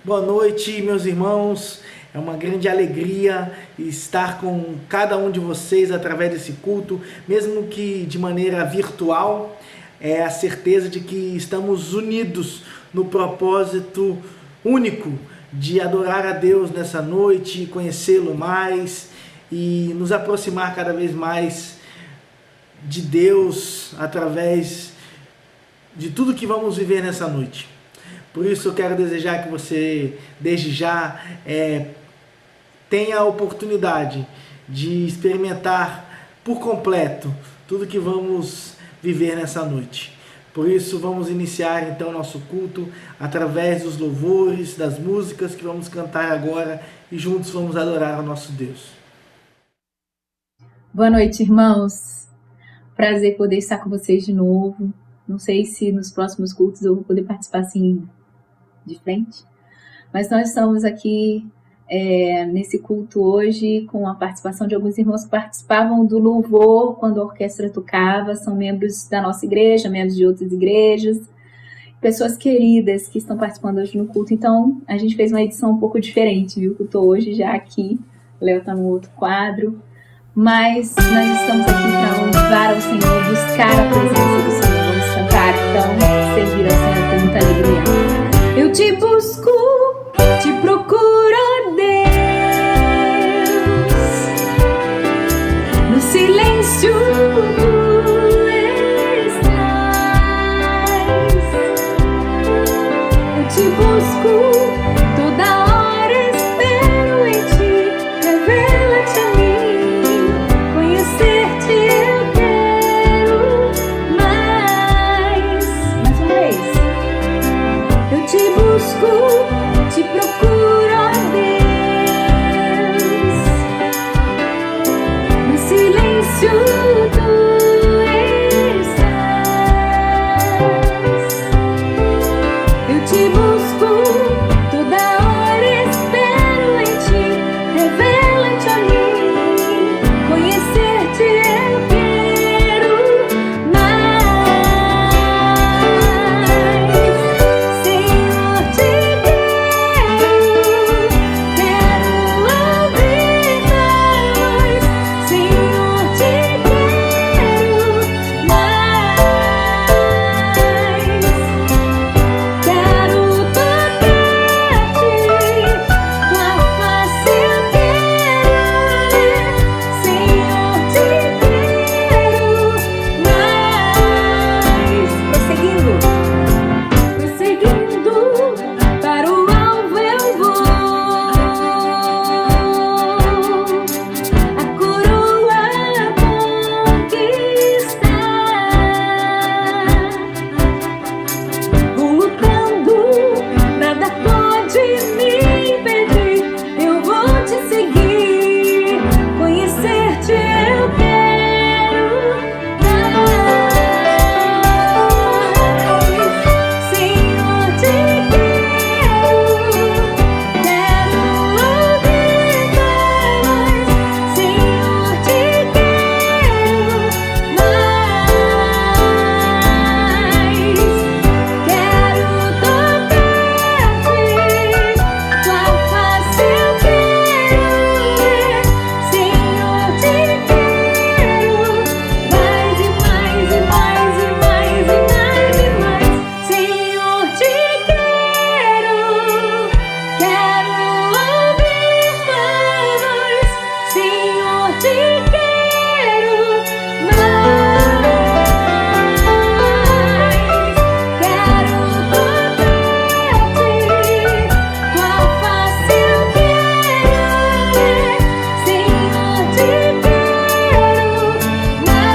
Boa noite, meus irmãos. É uma grande alegria estar com cada um de vocês através desse culto, mesmo que de maneira virtual. É a certeza de que estamos unidos no propósito único de adorar a Deus nessa noite, conhecê-lo mais e nos aproximar cada vez mais de Deus através de tudo que vamos viver nessa noite. Por isso eu quero desejar que você, desde já, tenha a oportunidade de experimentar por completo tudo que vamos viver nessa noite. Por isso vamos iniciar então nosso culto através dos louvores, das músicas que vamos cantar agora e juntos vamos adorar ao nosso Deus. Boa noite, irmãos. Prazer poder estar com vocês de novo. Não sei se nos próximos cultos eu vou poder participar assim de frente, mas nós estamos aqui nesse culto hoje com a participação de alguns irmãos que participavam do louvor quando a orquestra tocava, são membros da nossa igreja, membros de outras igrejas, pessoas queridas que estão participando hoje no culto. Então a gente fez uma edição um pouco diferente, viu? Eu estou hoje já aqui, o Léo está no outro quadro, mas nós estamos aqui para louvar ao Senhor, buscar a presença do Senhor, vamos cantar, então servir ao Senhor com muita alegria. Eu te busco, te procuro, ó Deus, no silêncio estás. Eu te busco, toda hora espero em ti, revela-te a mim, conhecer-te eu quero mais. Mais uma vez. Eu te busco, te procuro, ó Deus, no silêncio tu estás. Eu te busco, toda hora espero em ti, revela-te a mim, conhecer-te eu quero mais. Senhor, te quero ouvir mais. Senhor, te quero mais. Quero tocar-te, tua face eu quero ver. Senhor, te quero mais. Prosseguindo, para o alvo eu vou. A coroa conquistar. Vou lutando, nada pode me impedir. Eu vou te seguir, conhecer-te eu quero mais. Senhor, te quero ouvir mais. Senhor, te quero mais. Quero tocar-te, tua face eu quero ver. Senhor, te quero mais e mais e mais e mais e mais e mais. Senhor, te quero ouvir mais. Senhor, te quero mais. Quero tocar-te, tua face eu quero ver. Senhor, te quero mais.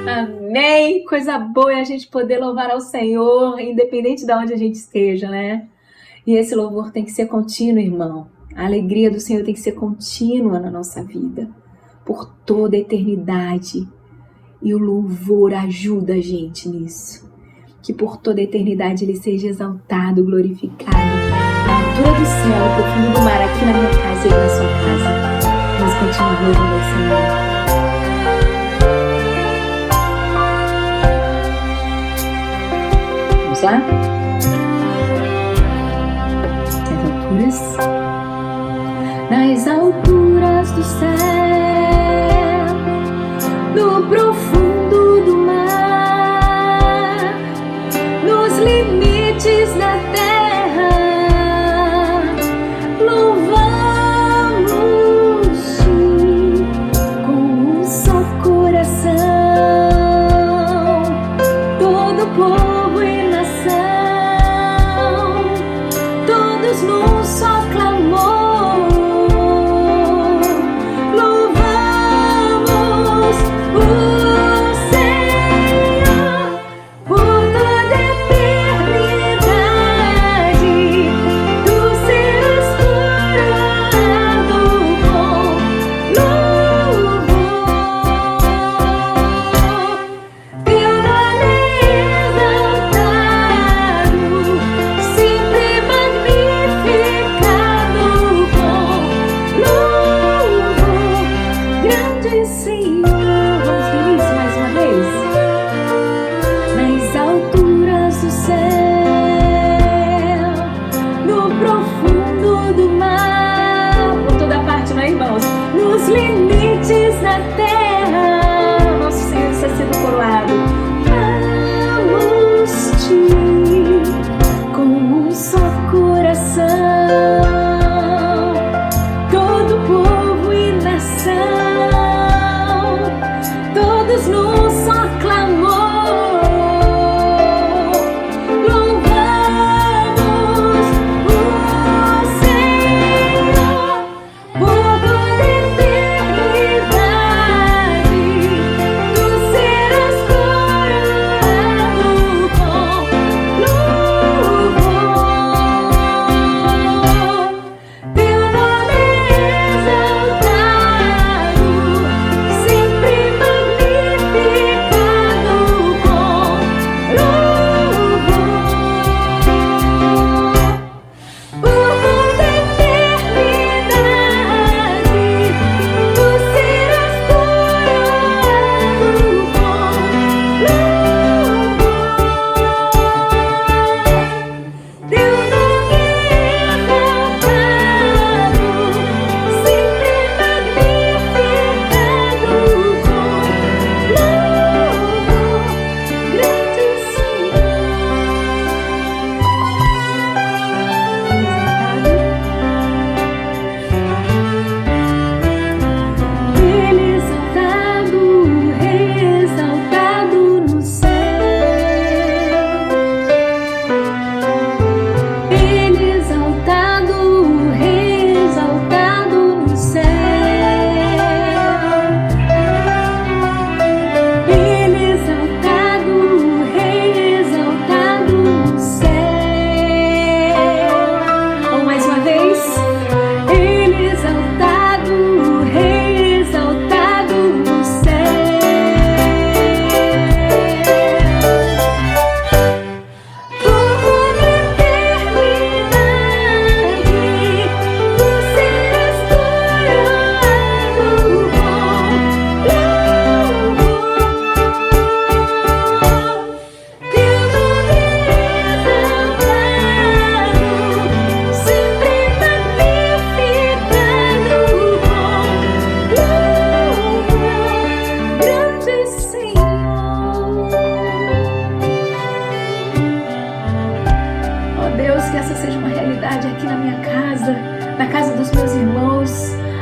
Amém! Coisa boa é a gente poder louvar ao Senhor, independente de onde a gente esteja, né? E esse louvor tem que ser contínuo, irmão. A alegria do Senhor tem que ser contínua na nossa vida, por toda a eternidade. E o louvor ajuda a gente nisso. Que por toda a eternidade Ele seja exaltado, glorificado. Na altura do céu, no fundo do mar, aqui na minha casa e na sua casa. Vamos continuar louvando ao Senhor. Vamos lá? Nas alturas do céu, no profundo do mar, nos limites da terra, louvamos-te com um só coração, todo povo e nação, todos num só clamor.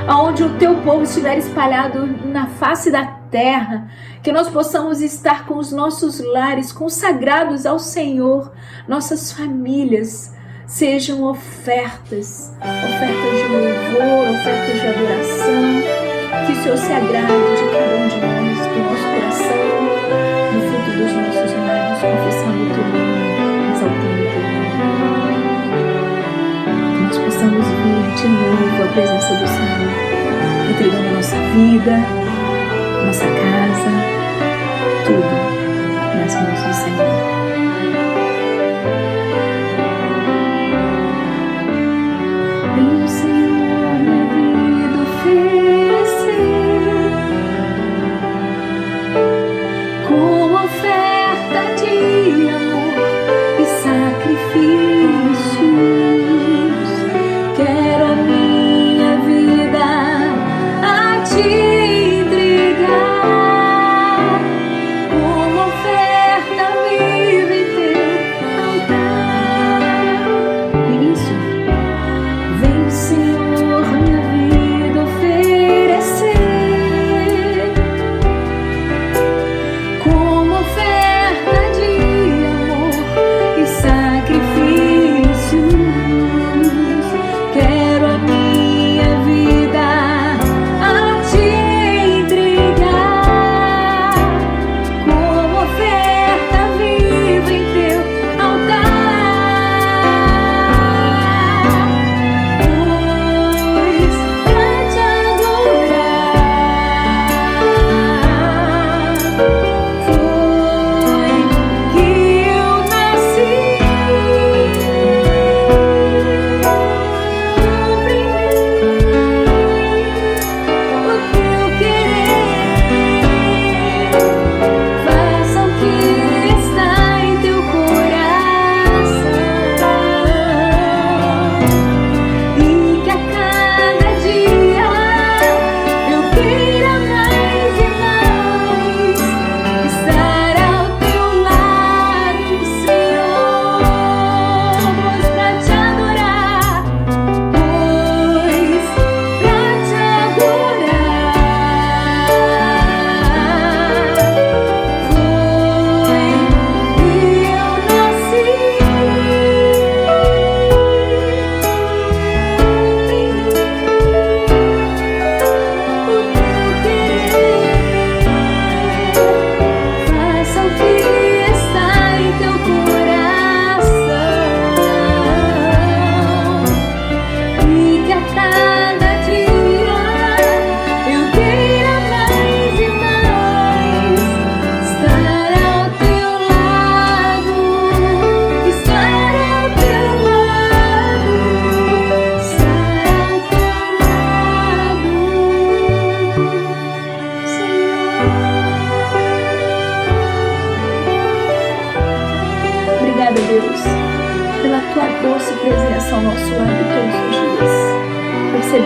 aonde o teu povo estiver espalhado na face da terra, que nós possamos estar com os nossos lares consagrados ao Senhor, nossas famílias sejam ofertas de louvor, ofertas de adoração, que o Senhor se agrade de cada um de nós, do nosso coração, no fruto dos nossos lábios, confessando o teu nome, exaltando o teu nome. Que nós possamos vir de novo à presença do Senhor, entregando a nossa vida, nossa casa, tudo nas mãos do Senhor. Senhor, minha vida,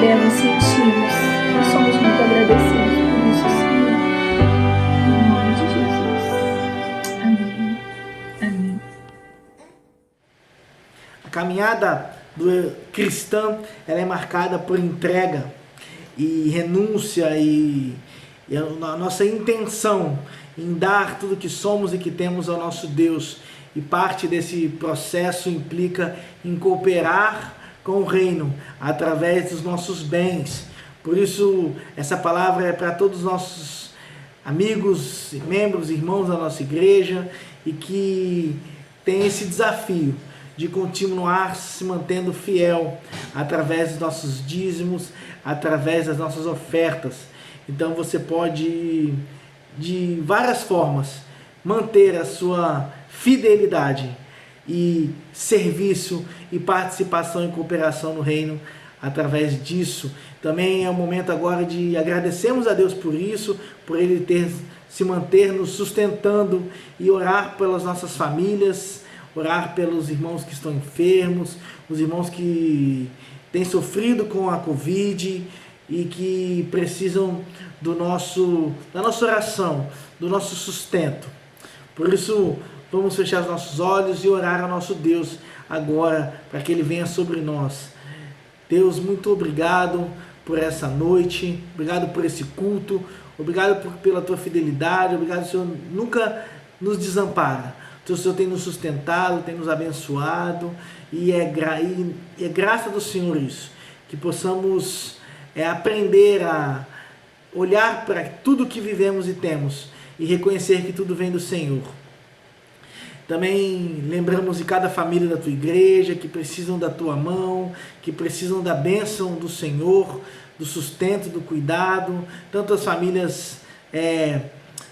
recebemos, sentimos e somos muito agradecidos por isso, Senhor. Em nome de Jesus. Amém. Amém. A caminhada do cristã, ela é marcada por entrega e renúncia e a nossa intenção em dar tudo que somos e que temos ao nosso Deus. E parte desse processo implica em cooperar com o reino através dos nossos bens. Por isso, essa palavra é para todos os nossos amigos, membros, irmãos da nossa igreja e que tem esse desafio de continuar se mantendo fiel através dos nossos dízimos, através das nossas ofertas. Então você pode, de várias formas, manter a sua fidelidade e serviço e participação e cooperação no reino através disso. Também é o momento agora de agradecermos a Deus por isso, por Ele ter se manter nos sustentando e orar pelas nossas famílias, orar pelos irmãos que estão enfermos, os irmãos que têm sofrido com a Covid e que precisam da nossa oração, do nosso sustento. Por isso, vamos fechar os nossos olhos e orar ao nosso Deus agora, para que Ele venha sobre nós. Deus, muito obrigado por essa noite, obrigado por esse culto, obrigado pela Tua fidelidade, obrigado, Senhor, nunca nos desampara. O Senhor tem nos sustentado, tem nos abençoado, e é graça do Senhor isso, que possamos aprender a olhar para tudo que vivemos e temos, e reconhecer que tudo vem do Senhor. Também lembramos de cada família da Tua igreja, que precisam da Tua mão, que precisam da bênção do Senhor, do sustento, do cuidado, tanto as famílias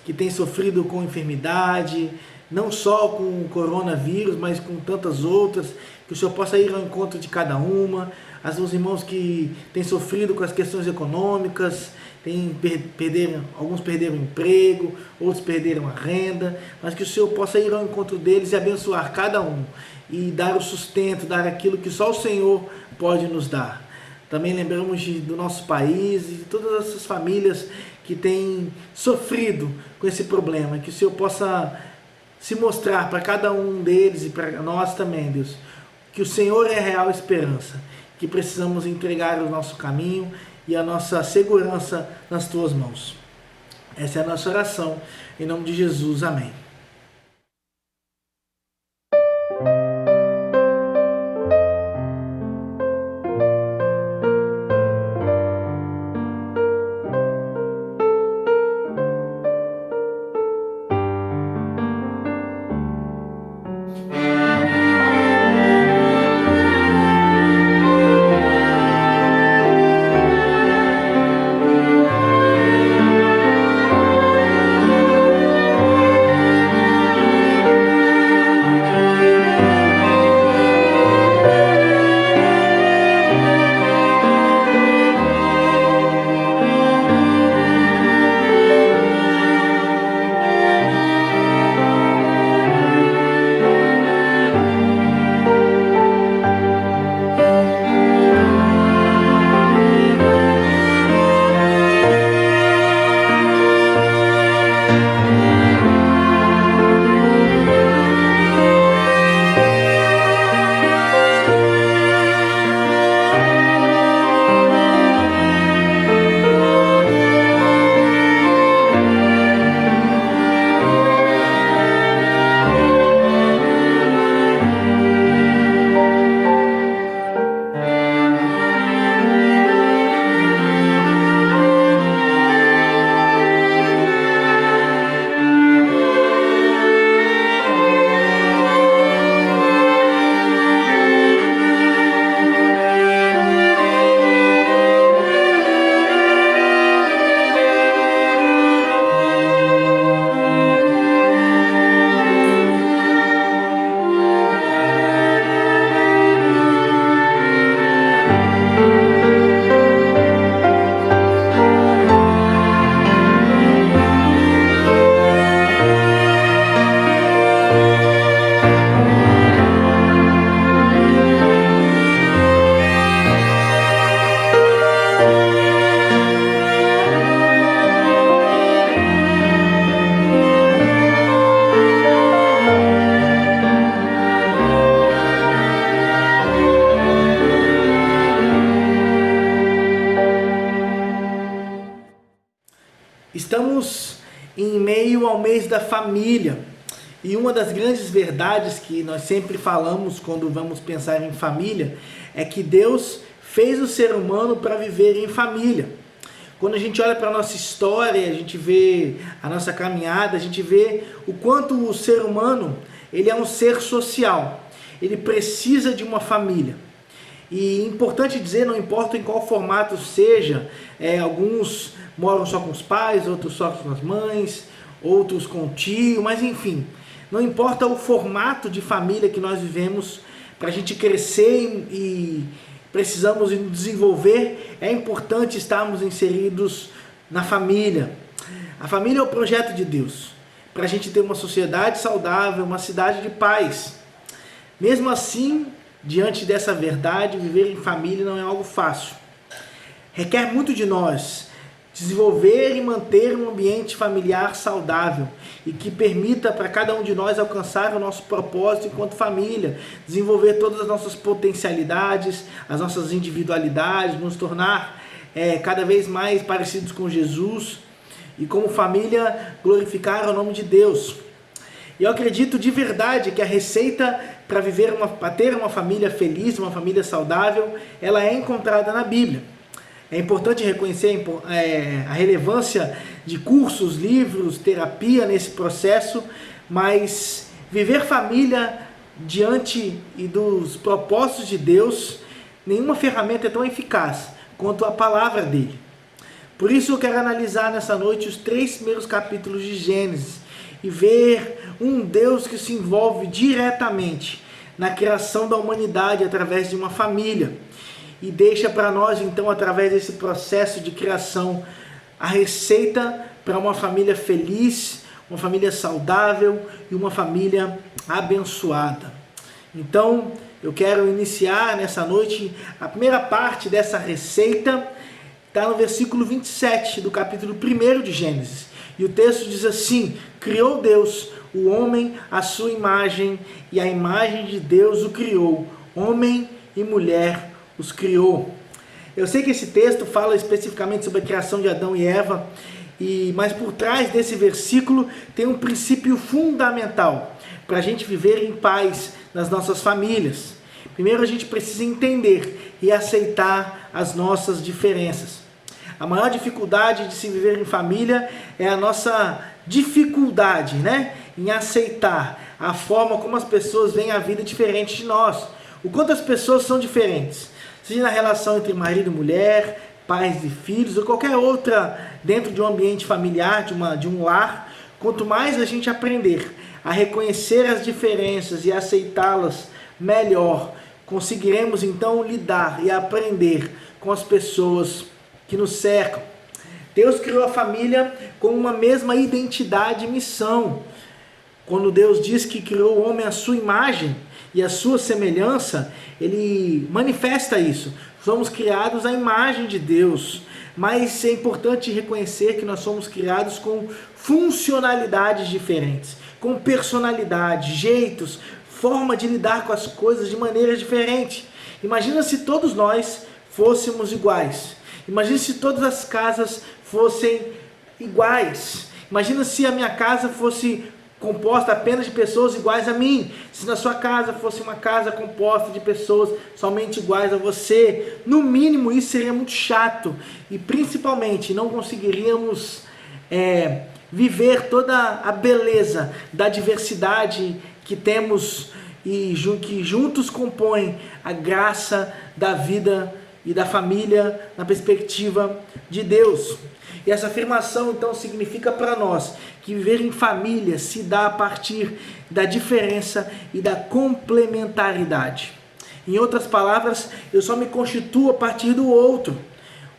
que têm sofrido com enfermidade, não só com o coronavírus, mas com tantas outras, que o Senhor possa ir ao encontro de cada uma, os irmãos que têm sofrido com as questões econômicas, alguns perderam o emprego, outros perderam a renda, mas que o Senhor possa ir ao encontro deles e abençoar cada um, e dar o sustento, dar aquilo que só o Senhor pode nos dar. Também lembramos do nosso país e de todas essas famílias que têm sofrido com esse problema, que o Senhor possa se mostrar para cada um deles e para nós também, Deus, que o Senhor é a real esperança, que precisamos entregar o nosso caminho e a nossa segurança nas Tuas mãos. Essa é a nossa oração, em nome de Jesus, amém. Estamos em meio ao mês da família e uma das grandes verdades que nós sempre falamos quando vamos pensar em família é que Deus fez o ser humano para viver em família. Quando a gente olha para a nossa história, a gente vê a nossa caminhada, a gente vê o quanto o ser humano ele é um ser social, ele precisa de uma família. E importante dizer, não importa em qual formato seja, alguns moram só com os pais, outros só com as mães, outros com o tio, mas enfim, não importa o formato de família que nós vivemos, para a gente crescer e precisamos desenvolver, é importante estarmos inseridos na família. A família é o projeto de Deus, para a gente ter uma sociedade saudável, uma cidade de paz. Mesmo assim, diante dessa verdade, viver em família não é algo fácil. Requer muito de nós desenvolver e manter um ambiente familiar saudável e que permita para cada um de nós alcançar o nosso propósito enquanto família, desenvolver todas as nossas potencialidades, as nossas individualidades, nos tornar cada vez mais parecidos com Jesus e como família glorificar o nome de Deus. E eu acredito de verdade que a receita para ter uma família feliz, uma família saudável, ela é encontrada na Bíblia. É importante reconhecer a relevância de cursos, livros, terapia nesse processo, mas viver família diante e dos propósitos de Deus, nenhuma ferramenta é tão eficaz quanto a palavra dele. Por isso eu quero analisar nessa noite os 3 primeiros capítulos de Gênesis e ver um Deus que se envolve diretamente na criação da humanidade através de uma família. E deixa para nós, então, através desse processo de criação, a receita para uma família feliz, uma família saudável e uma família abençoada. Então, eu quero iniciar nessa noite a primeira parte dessa receita, está no versículo 27 do capítulo 1 de Gênesis. E o texto diz assim: criou Deus o homem à sua imagem, e a imagem de Deus o criou, homem e mulher os criou. Eu sei que esse texto fala especificamente sobre a criação de Adão e Eva, mas por trás desse versículo tem um princípio fundamental para a gente viver em paz nas nossas famílias. Primeiro a gente precisa entender e aceitar as nossas diferenças. A maior dificuldade de se viver em família é a nossa dificuldade, em aceitar a forma como as pessoas veem a vida diferente de nós. O quanto as pessoas são diferentes, seja na relação entre marido e mulher, pais e filhos, ou qualquer outra dentro de um ambiente familiar, de um lar. Quanto mais a gente aprender a reconhecer as diferenças e aceitá-las melhor, conseguiremos então lidar e aprender com as pessoas que nos cercam. Deus criou a família com uma mesma identidade e missão. Quando Deus diz que criou o homem à sua imagem e à sua semelhança, ele manifesta isso. Somos criados à imagem de Deus, mas é importante reconhecer que nós somos criados com funcionalidades diferentes, com personalidade, jeitos, forma de lidar com as coisas de maneira diferente. Imagina se todos nós fôssemos iguais. Imagina se todas as casas fossem iguais. Imagina se a minha casa fosse composta apenas de pessoas iguais a mim. Se na sua casa fosse uma casa composta de pessoas somente iguais a você, no mínimo isso seria muito chato. E principalmente não conseguiríamos viver toda a beleza da diversidade que temos e que juntos compõem a graça da vida e da família na perspectiva de Deus. E essa afirmação então significa para nós que viver em família se dá a partir da diferença e da complementaridade. Em outras palavras, eu só me constituo a partir do outro.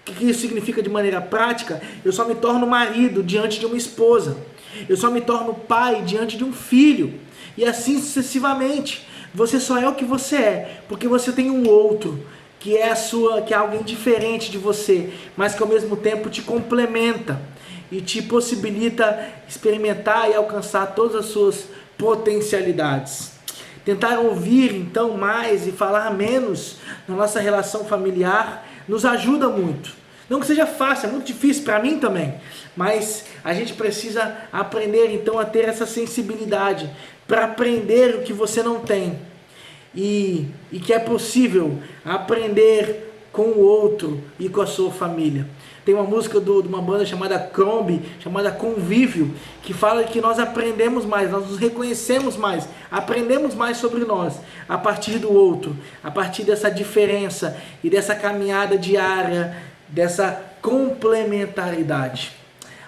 O que isso significa de maneira prática? Eu só me torno marido diante de uma esposa. Eu só me torno pai diante de um filho. E assim sucessivamente. Você só é o que você é, porque você tem um outro que é alguém diferente de você, mas que ao mesmo tempo te complementa e te possibilita experimentar e alcançar todas as suas potencialidades. Tentar ouvir então mais e falar menos na nossa relação familiar nos ajuda muito. Não que seja fácil, é muito difícil para mim também, mas a gente precisa aprender então a ter essa sensibilidade para aprender o que você não tem e que é possível aprender com o outro e com a sua família. Tem uma música de uma banda chamada Crombie, chamada Convívio, que fala que nós aprendemos mais, nós nos reconhecemos mais, aprendemos mais sobre nós, a partir do outro, a partir dessa diferença e dessa caminhada diária, dessa complementaridade.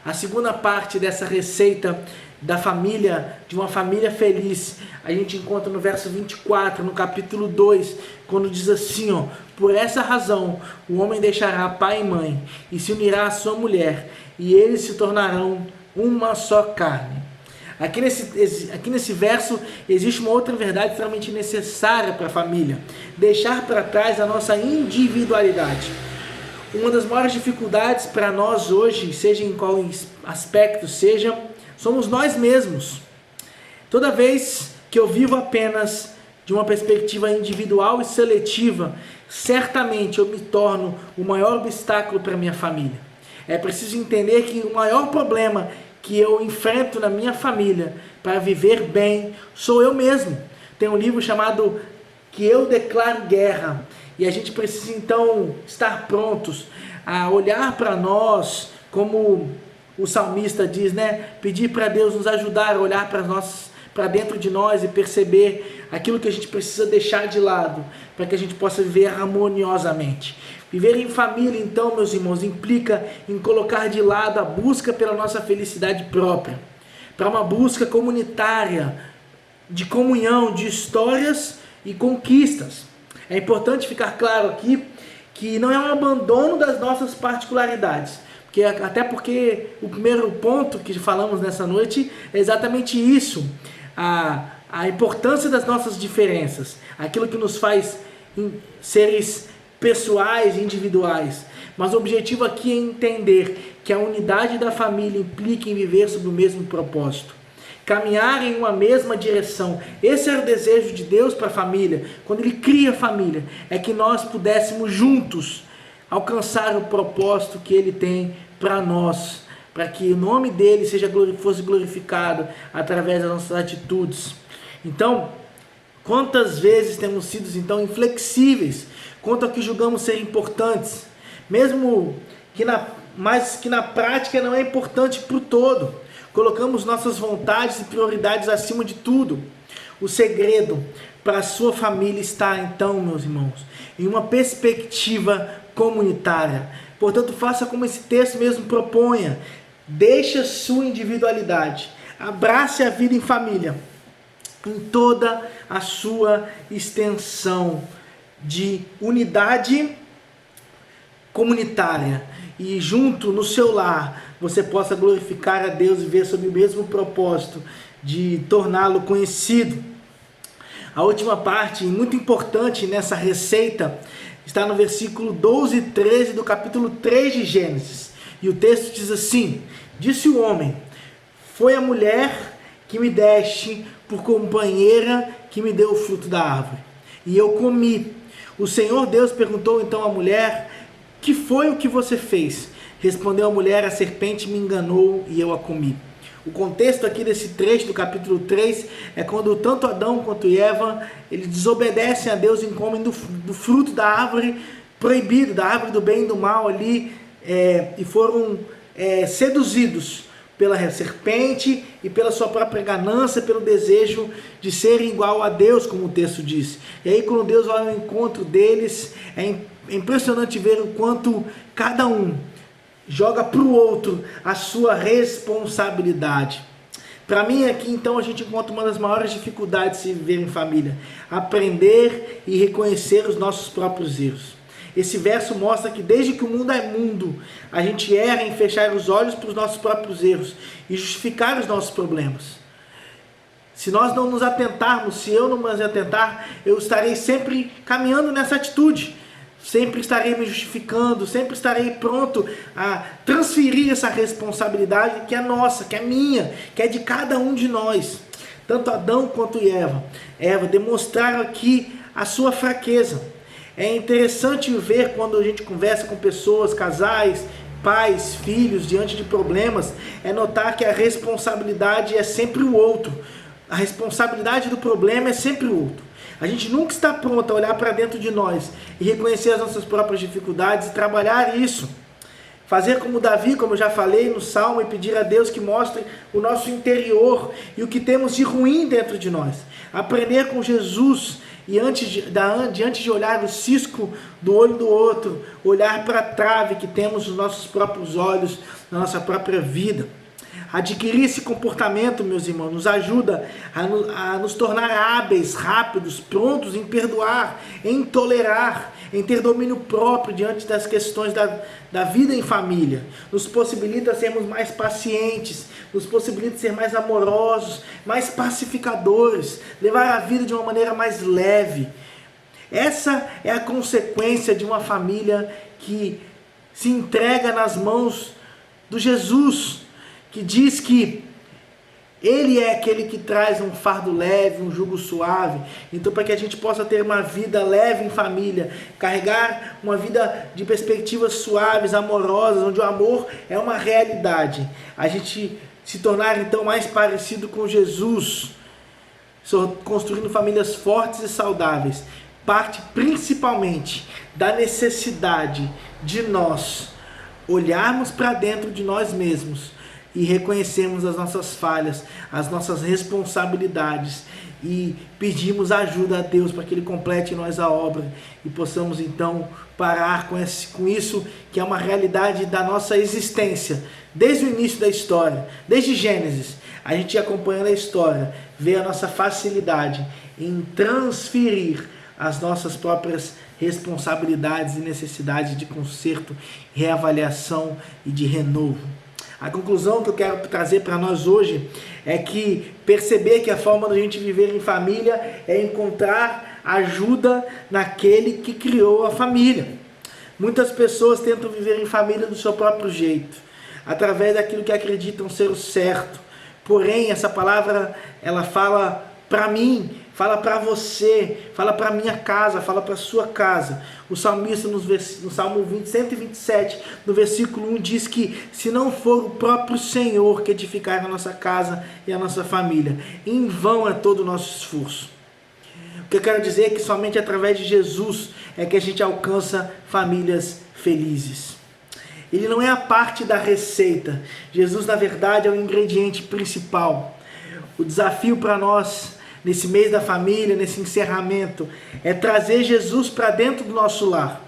A segunda parte dessa receita da família, de uma família feliz, a gente encontra no verso 24, no capítulo 2, quando diz assim, ó: por essa razão o homem deixará pai e mãe e se unirá à sua mulher, e eles se tornarão uma só carne. Aqui nesse verso existe uma outra verdade extremamente necessária para a família: deixar para trás a nossa individualidade. Uma das maiores dificuldades para nós hoje, seja em qual aspecto seja, somos nós mesmos. Toda vez que eu vivo apenas de uma perspectiva individual e seletiva, certamente eu me torno o maior obstáculo para a minha família. É preciso entender que o maior problema que eu enfrento na minha família para viver bem sou eu mesmo. Tem um livro chamado Que Eu Declaro Guerra, e a gente precisa então estar prontos a olhar para nós, como o salmista diz, né? Pedir para Deus nos ajudar a olhar para dentro de nós e perceber aquilo que a gente precisa deixar de lado, para que a gente possa viver harmoniosamente. Viver em família, então, meus irmãos, implica em colocar de lado a busca pela nossa felicidade própria, para uma busca comunitária, de comunhão, de histórias e conquistas. É importante ficar claro aqui que não é um abandono das nossas particularidades, até porque o primeiro ponto que falamos nessa noite é exatamente isso, a importância das nossas diferenças, aquilo que nos faz seres pessoais e individuais. Mas o objetivo aqui é entender que a unidade da família implica em viver sob o mesmo propósito, caminhar em uma mesma direção. Esse era o desejo de Deus para a família, quando Ele cria a família, é que nós pudéssemos juntos alcançar o propósito que Ele tem para nós, para que o nome dEle fosse glorificado através das nossas atitudes. Então, quantas vezes temos sido então inflexíveis quanto ao que julgamos ser importantes, mesmo mas que na prática não é importante para o todo. Colocamos nossas vontades e prioridades acima de tudo. O segredo para a sua família está, então, meus irmãos, em uma perspectiva comunitária. Portanto, faça como esse texto mesmo proponha. Deixe a sua individualidade. Abrace a vida em família, em toda a sua extensão de unidade comunitária. E junto no seu lar, você possa glorificar a Deus e ver sob o mesmo propósito de torná-lo conhecido. A última parte, muito importante nessa receita, está no versículo 12 e 13 do capítulo 3 de Gênesis. E o texto diz assim: disse o homem: foi a mulher que me deste por companheira que me deu o fruto da árvore, e eu comi. O Senhor Deus perguntou então à mulher: que foi o que você fez? Respondeu a mulher: a serpente me enganou e eu a comi. O contexto aqui desse trecho do capítulo 3 é quando tanto Adão quanto Eva, eles desobedecem a Deus e comem do fruto da árvore proibido, da árvore do bem e do mal ali, e foram seduzidos pela serpente e pela sua própria ganância, pelo desejo de serem igual a Deus, como o texto diz. E aí quando Deus vai ao encontro deles, é impressionante ver o quanto cada um joga para o outro a sua responsabilidade. Para mim aqui então a gente encontra uma das maiores dificuldades de se viver em família: aprender e reconhecer os nossos próprios erros. Esse verso mostra que desde que o mundo é mundo, a gente erra em fechar os olhos para os nossos próprios erros e justificar os nossos problemas. Se nós não nos atentarmos, se eu não me atentar, eu estarei sempre caminhando nessa atitude. Sempre estarei me justificando, sempre estarei pronto a transferir essa responsabilidade que é nossa, que é minha, que é de cada um de nós. Tanto Adão quanto Eva demonstraram aqui a sua fraqueza. É interessante ver quando a gente conversa com pessoas, casais, pais, filhos, diante de problemas, é notar que a responsabilidade é sempre o outro. A responsabilidade do problema é sempre o outro. A gente nunca está pronto a olhar para dentro de nós e reconhecer as nossas próprias dificuldades e trabalhar isso. Fazer como Davi, como eu já falei no Salmo, e pedir a Deus que mostre o nosso interior e o que temos de ruim dentro de nós. Aprender com Jesus e diante de olhar o cisco do olho do outro, olhar para a trave que temos nos nossos próprios olhos, na nossa própria vida. Adquirir esse comportamento, meus irmãos, nos ajuda a nos tornar hábeis, rápidos, prontos em perdoar, em tolerar, em ter domínio próprio diante das questões da vida em família. Nos possibilita sermos mais pacientes, nos possibilita ser mais amorosos, mais pacificadores, levar a vida de uma maneira mais leve. Essa é a consequência de uma família que se entrega nas mãos do Jesus, que diz que Ele é aquele que traz um fardo leve, um jugo suave. Então, para que a gente possa ter uma vida leve em família, carregar uma vida de perspectivas suaves, amorosas, onde o amor é uma realidade, a gente se tornar então mais parecido com Jesus, construindo famílias fortes e saudáveis, parte principalmente da necessidade de nós olharmos para dentro de nós mesmos e reconhecermos as nossas falhas, as nossas responsabilidades e pedirmos ajuda a Deus para que Ele complete em nós a obra e possamos então parar com isso que é uma realidade da nossa existência. Desde o início da história, desde Gênesis, a gente acompanhando a história, vê a nossa facilidade em transferir as nossas próprias responsabilidades e necessidades de conserto, reavaliação e de renovo. A conclusão que eu quero trazer para nós hoje é que perceber que a forma da gente viver em família é encontrar ajuda naquele que criou a família. Muitas pessoas tentam viver em família do seu próprio jeito, através daquilo que acreditam ser o certo. Porém, essa palavra, ela fala para mim, fala para você, fala para minha casa, fala para sua casa. O salmista no Salmo 127, no versículo 1, diz que se não for o próprio Senhor que edificar a nossa casa e a nossa família, em vão é todo o nosso esforço. O que eu quero dizer é que somente através de Jesus é que a gente alcança famílias felizes. Ele não é a parte da receita. Jesus, na verdade, é o ingrediente principal. O desafio para nós nesse mês da família, nesse encerramento, é trazer Jesus para dentro do nosso lar.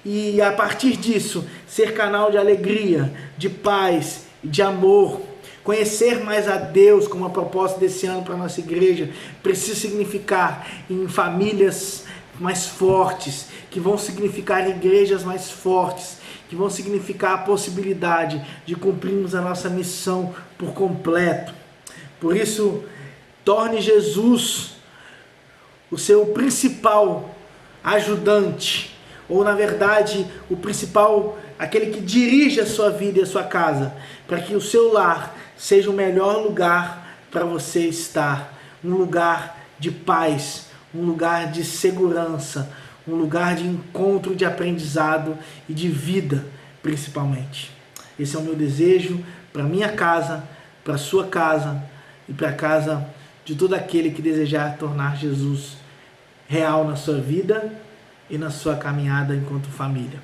E a partir disso, ser canal de alegria, de paz, de amor. Conhecer mais a Deus, como a proposta desse ano para a nossa igreja, precisa significar em famílias mais fortes, que vão significar igrejas mais fortes, que vão significar a possibilidade de cumprirmos a nossa missão por completo. Por isso, torne Jesus o seu principal ajudante, ou na verdade, o principal, aquele que dirige a sua vida e a sua casa, para que o seu lar seja o melhor lugar para você estar, um lugar de paz, um lugar de segurança, um lugar de encontro, de aprendizado e de vida, principalmente. Esse é o meu desejo para minha casa, para a sua casa e para a casa de todo aquele que desejar tornar Jesus real na sua vida e na sua caminhada enquanto família.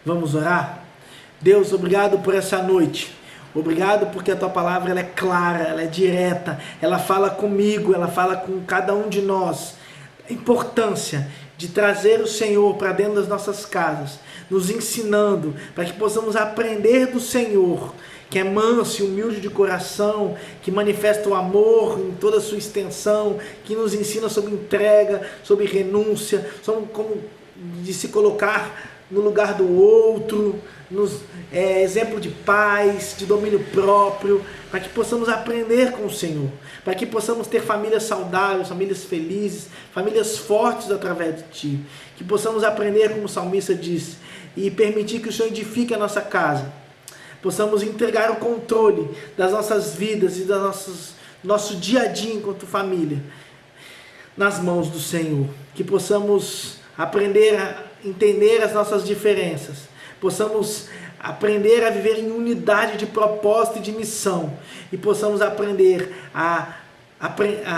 Vamos orar? Deus, obrigado por essa noite. Obrigado porque a Tua palavra ela é clara, ela é direta, ela fala comigo, ela fala com cada um de nós. A importância de trazer o Senhor para dentro das nossas casas, nos ensinando para que possamos aprender do Senhor, que é manso e humilde de coração, que manifesta o amor em toda a sua extensão, que nos ensina sobre entrega, sobre renúncia, sobre como de se colocar no lugar do outro, exemplo de paz, de domínio próprio, para que possamos aprender com o Senhor, para que possamos ter famílias saudáveis, famílias felizes, famílias fortes através de Ti, que possamos aprender como o salmista diz, e permitir que o Senhor edifique a nossa casa, possamos entregar o controle das nossas vidas e do nosso dia a dia enquanto família nas mãos do Senhor. Que possamos aprender a entender as nossas diferenças, possamos aprender a viver em unidade de propósito e de missão, e possamos aprender a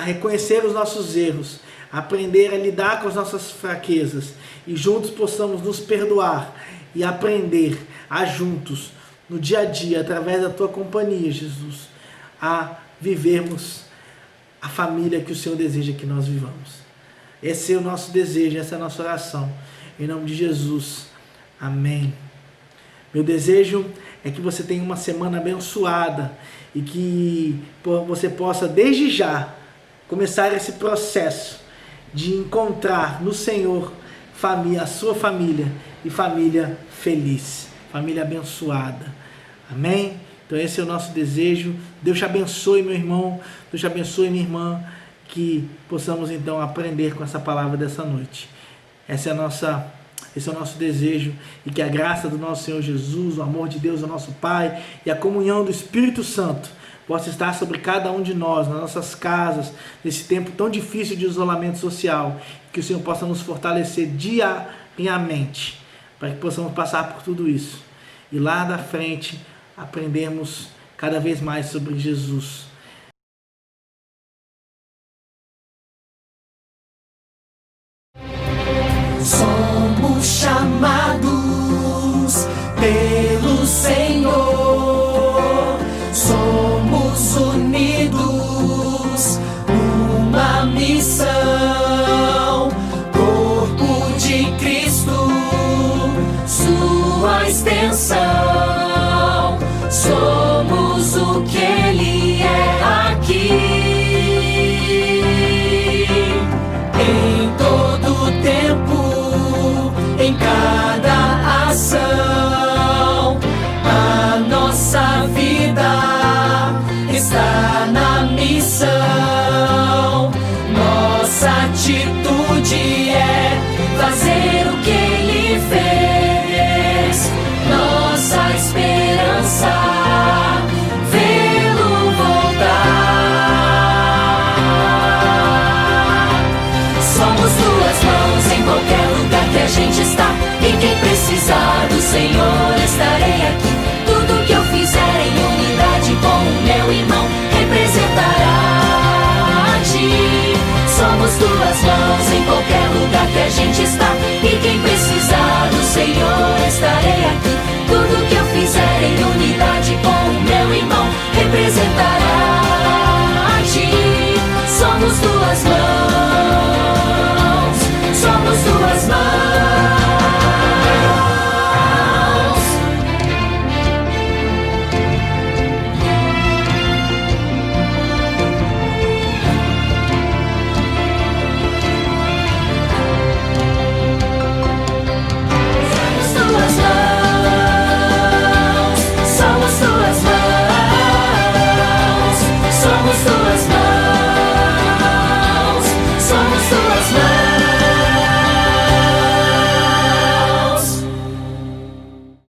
reconhecer os nossos erros, aprender a lidar com as nossas fraquezas, e juntos possamos nos perdoar e aprender a juntos, no dia a dia, através da Tua companhia, Jesus, a vivermos a família que o Senhor deseja que nós vivamos. Esse é o nosso desejo, essa é a nossa oração. Em nome de Jesus. Amém. Meu desejo é que você tenha uma semana abençoada e que você possa, desde já, começar esse processo de encontrar no Senhor a sua família e família feliz, família abençoada. Amém? Então esse é o nosso desejo. Deus te abençoe, meu irmão. Deus te abençoe, minha irmã. Que possamos então aprender com essa palavra dessa noite. Esse é o nosso desejo, e que a graça do nosso Senhor Jesus, o amor de Deus, o nosso Pai, e a comunhão do Espírito Santo possa estar sobre cada um de nós, nas nossas casas, nesse tempo tão difícil de isolamento social. Que o Senhor possa nos fortalecer diariamente, para que possamos passar por tudo isso e lá da frente aprendermos cada vez mais sobre Jesus. Somos chamados pelo Senhor, somos unidos numa missão, corpo de Cristo, sua extensão, somos o que Ele é aqui. Em todo tempo, em cada ação, a nossa vida está na missão. Nossa atitude é fazer o que Ele fez. Nossa esperança, vê-lo voltar. Somos Tuas mãos em qualquer lugar que a gente está, e quem precisar do Senhor